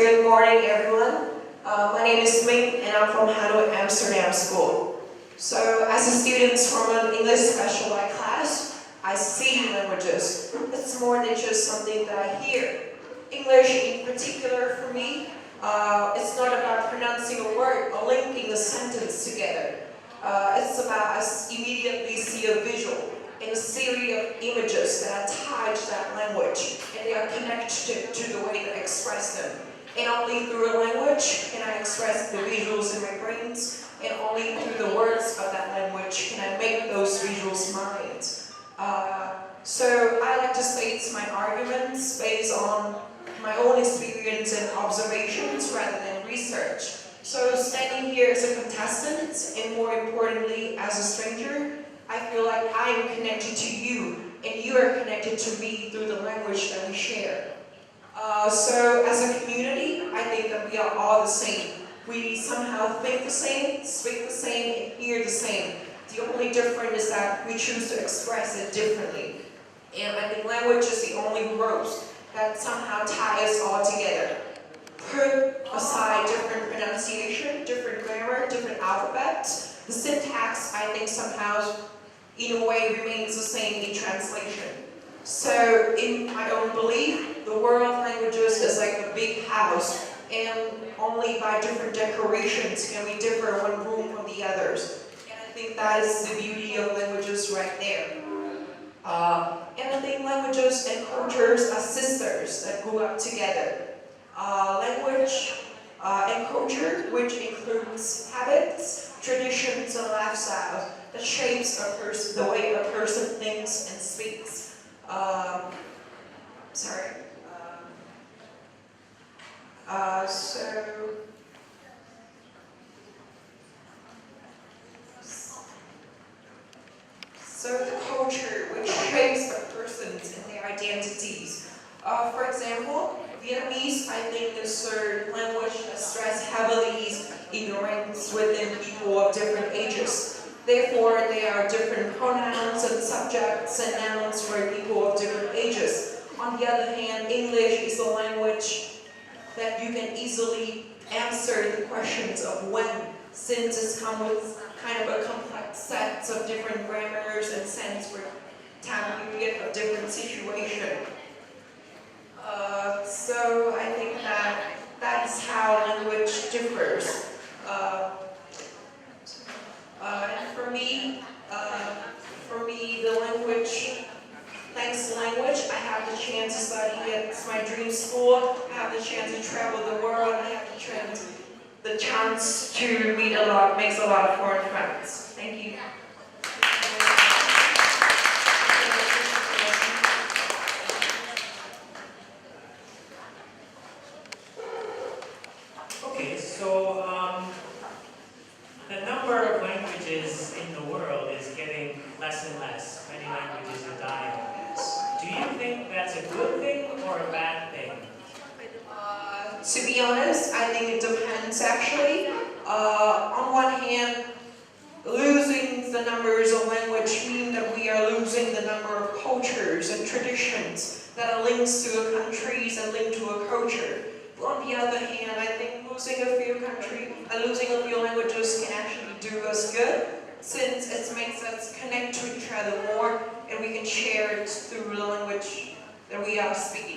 good morning, everyone. My name is MINH, and I'm from Hanoi Amsterdam School. So, as a student from an English special ed class, I see languages. It's more than just something that I hear. English, in particular, for me, it's not about pronouncing a word or linking a sentence together. It's about us immediately see a visual and a series of images that are tied to that language, and they are connected to the way that I express them. And only through a language can I express the visuals in my brains, and only through the words of that language can I make those visuals mine. So I like to state my arguments based on my own experience and observations rather than research. So standing here as a contestant, and more importantly as a stranger, I feel like I am connected to you, and you are connected to me through the language that we share. So as a community, I think that we are all the same. We somehow think the same, speak the same, and hear the same. The only difference is that we choose to express it differently. And I think language is the only rope that somehow ties us all together. Put aside different pronunciation, different grammar, different alphabets, the syntax, I think, somehow, in a way, remains the same in translation. So, in my own belief, the world of languages is like a big house, and only by different decorations can we differ one room from the others. And I think that is the beauty of languages right there. And I think languages and cultures are sisters that grew up together. Language and culture, which includes habits, traditions, and lifestyles, that shapes the way a person thinks and speaks. So the culture, which shapes a persons and their identities. For example, Vietnamese, I think, is a language that stresses heavily ignorance within people of different ages. Therefore, there are different pronouns and subjects and nouns for people of different ages. On the other hand, English is a language that you can easily answer the questions of when, since it's come with kind of a complex set of different grammars and sense for time period of different situation. So I think that that's how language differs. And for me, the language, thanks to language, I have the chance to study at my dream school. I have the chance to travel the world. I have the chance to meet makes a lot of foreign friends. Thank you. Okay, so the number of languages in the world is getting less and less. Many languages are dying. Do you think that's a good thing or a bad thing? To be honest, I think it depends actually. On one hand, losing the numbers of language means that we are losing the number of cultures and traditions that are linked to countries and linked to a culture. But on the other hand, I think losing a few languages can actually do us good, since it makes us connect to each other more, and we can share it through the language that we are speaking.